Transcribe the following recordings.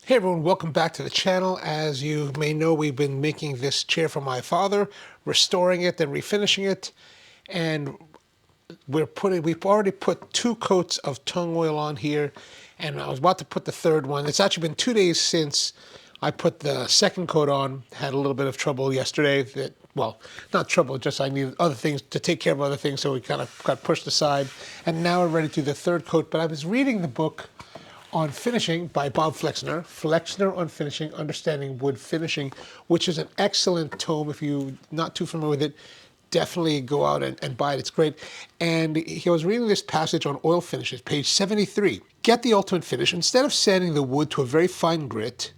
Hey everyone, welcome back to the channel. As you may know, we've been making this chair for my father, restoring it and refinishing it, and we've already put 2 coats of tung oil on here, and I was about to put the third one. It's actually been 2 days since I put the second coat on. Had a little bit of trouble yesterday. Well, not trouble, just I needed other things to take care of other things, so we kind of got pushed aside, and now we're ready to do the third coat. But I was reading the book on Finishing by Bob Flexner, Flexner on Finishing, Understanding Wood Finishing, which is an excellent tome. If you're not too familiar with it, definitely go out and buy it. It's great. And he was reading this passage on oil finishes, page 73. Get the ultimate finish. Instead of sanding the wood to a very fine grit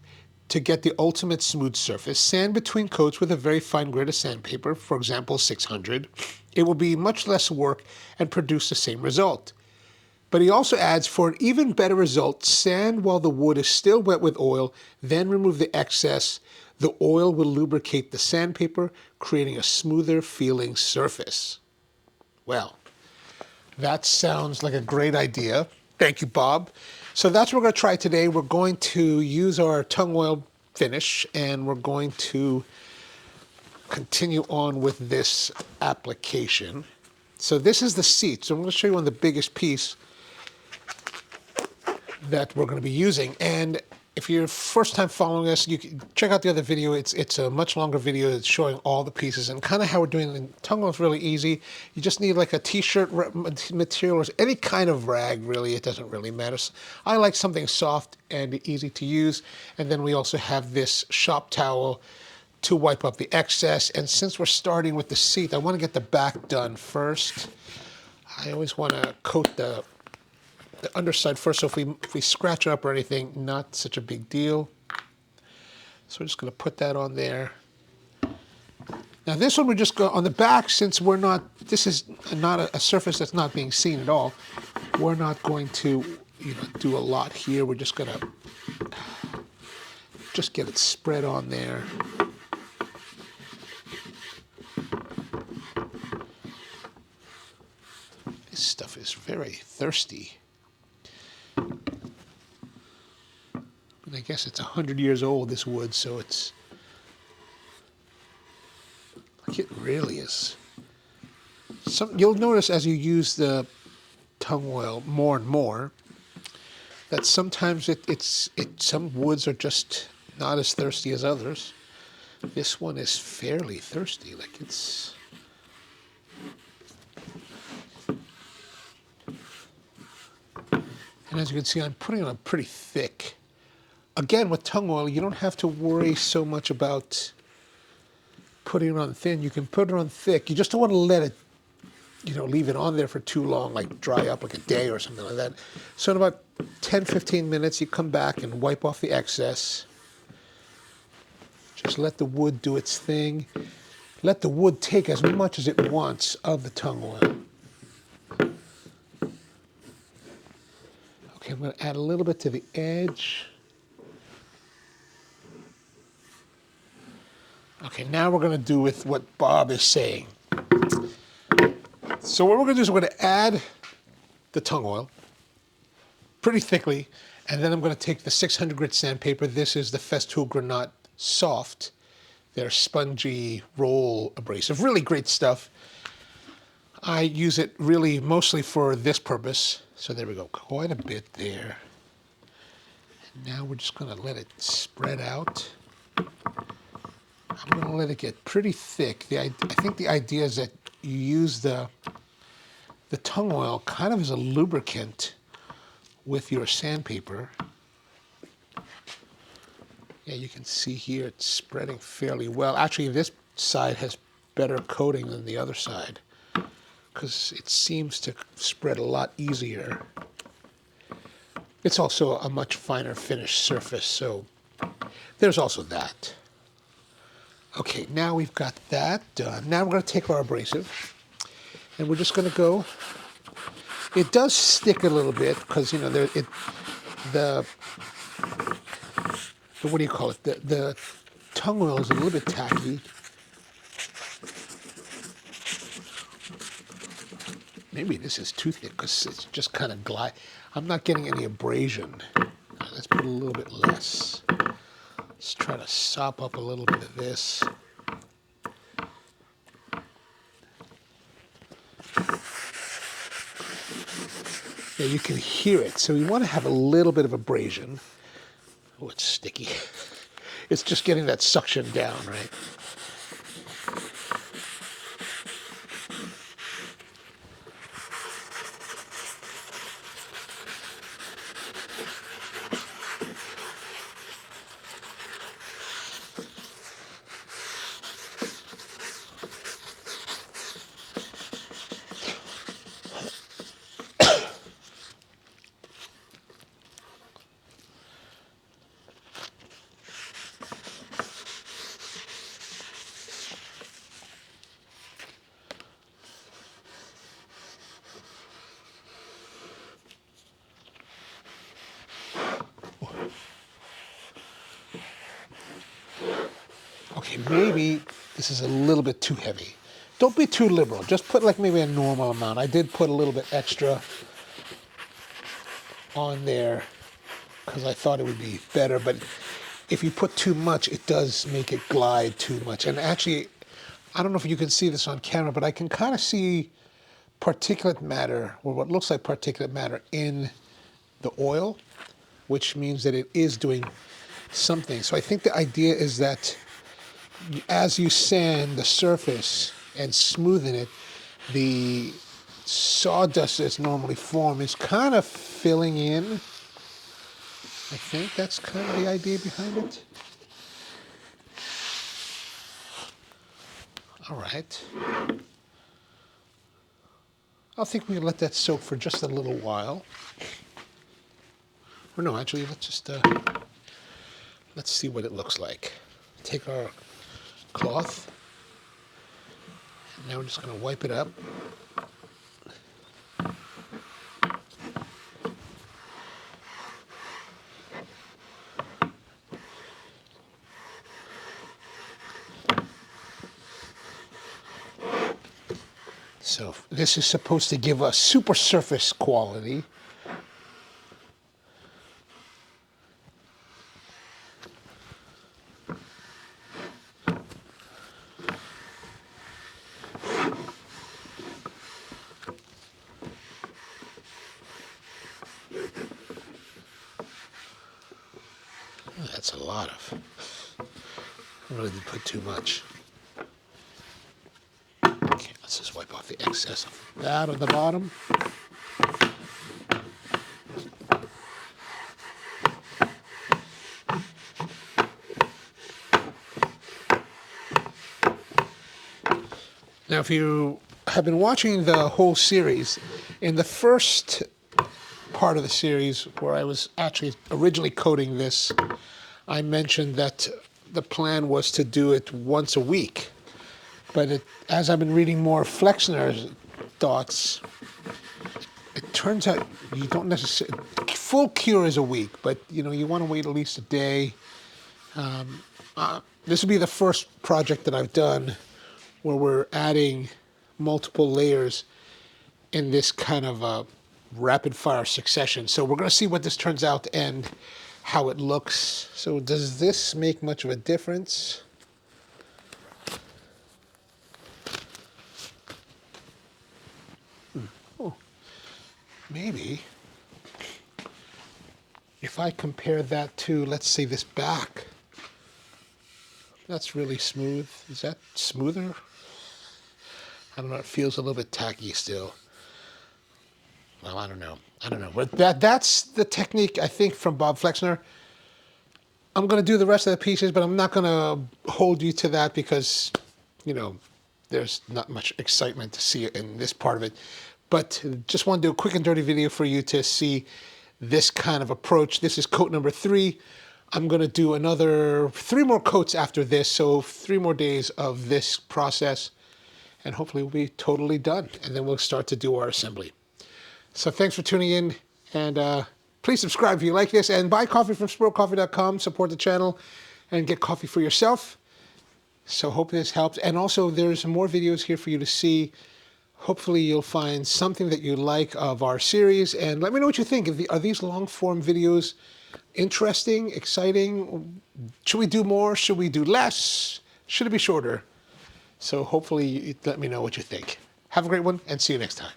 to get the ultimate smooth surface, sand between coats with a very fine grit of sandpaper, for example, 600. It will be much less work and produce the same result. But he also adds, for an even better result, sand while the wood is still wet with oil, then remove the excess. The oil will lubricate the sandpaper, creating a smoother feeling surface. Well, that sounds like a great idea. Thank you, Bob. So that's what we're going to try today. We're going to use our tung oil finish, and we're going to continue on with this application. So this is the seat. So I'm going to show you on the biggest piece that we're going to be using. And if you're first time following us, you can check out the other video. It's a much longer video. It's showing all the pieces and kind of how we're doing it. Tung oil is really easy. You just need like a t-shirt material or any kind of rag, really. It doesn't really matter. I like something soft and easy to use. And then we also have this shop towel to wipe up the excess. And since we're starting with the seat, I want to get the back done first. I always want to coat the underside first, so if we scratch it up or anything, not such a big deal. So we're just going to put that on there. Now this one we just go on the back, since this is not a surface that's not being seen at all. We're not going to, do a lot here. We're just going to just get it spread on there. This stuff is very thirsty. I guess it's 100 years old, this wood, so it's like it really is. You'll notice as you use the tung oil more and more that sometimes some woods are just not as thirsty as others. This one is fairly thirsty, like it's. And as you can see, I'm putting on a pretty thick. Again, with tung oil, you don't have to worry so much about putting it on thin. You can put it on thick. You just don't want to let it, leave it on there for too long, like dry up like a day or something like that. So in about 10, 15 minutes, you come back and wipe off the excess. Just let the wood do its thing. Let the wood take as much as it wants of the tung oil. Okay, I'm going to add a little bit to the edge. Okay, now we're going to do with what Bob is saying. So what we're going to do is we're going to add the tung oil pretty thickly, and then I'm going to take the 600 grit sandpaper. This is the Festool Granat Soft. They're spongy roll abrasive. Really great stuff. I use it really mostly for this purpose. So there we go, quite a bit there. And now we're just going to let it spread out. I'm going to let it get pretty thick. I think the idea is that you use the tung oil kind of as a lubricant with your sandpaper. Yeah, you can see here it's spreading fairly well. Actually, this side has better coating than the other side because it seems to spread a lot easier. It's also a much finer finished surface, so there's also that. Okay, now we've got that done. Now we're going to take our abrasive, and we're just going to go. It does stick a little bit because the what do you call it? The tung oil is a little bit tacky. Maybe this is too thick because it's just kind of glide. I'm not getting any abrasion. Let's put a little bit less. Let's try to sop up a little bit of this. Yeah, you can hear it, so you want to have a little bit of abrasion. Oh, it's sticky. It's just getting that suction down, right? Okay, maybe this is a little bit too heavy. Don't be too liberal. Just put like maybe a normal amount. I did put a little bit extra on there because I thought it would be better, but if you put too much, it does make it glide too much. And actually, I don't know if you can see this on camera, but I can kind of see particulate matter, or what looks like particulate matter in the oil, which means that it is doing something. So I think the idea is that as you sand the surface and smoothen it, the sawdust that's normally formed is kind of filling in. I think that's kind of the idea behind it. All right. I think we can let that soak for just a little while. Or no, actually, let's see what it looks like. Take our cloth. And now we're just going to wipe it up. So this is supposed to give us super surface quality. That's a lot of. I really did put too much. Okay, let's just wipe off the excess of that on the bottom. Now, if you have been watching the whole series, in the first part of the series where I was actually originally coating this, I mentioned that the plan was to do it once a week. But as I've been reading more Flexner's thoughts, it turns out you don't necessarily, full cure is a week, but you want to wait at least a day. This will be the first project that I've done where we're adding multiple layers in this kind of rapid fire succession. So we're going to see what this turns out and how it looks. So does this make much of a difference? Oh, maybe. If I compare that to, let's say, this back, that's really smooth. Is that smoother? I don't know, it feels a little bit tacky still. Well, I don't know. But that's the technique, I think, from Bob Flexner. I'm going to do the rest of the pieces, but I'm not going to hold you to that because, there's not much excitement to see in this part of it. But just want to do a quick and dirty video for you to see this kind of approach. This is coat number 3. I'm going to do another 3 more coats after this, so 3 more days of this process, and hopefully we'll be totally done, and then we'll start to do our assembly. So thanks for tuning in, and please subscribe if you like this, and buy coffee from SportCoffee.com, support the channel, and get coffee for yourself. So hope this helps, and also there's more videos here for you to see. Hopefully you'll find something that you like of our series, and let me know what you think. Are these long-form videos interesting, exciting? Should we do more? Should we do less? Should it be shorter? So hopefully you let me know what you think. Have a great one and see you next time.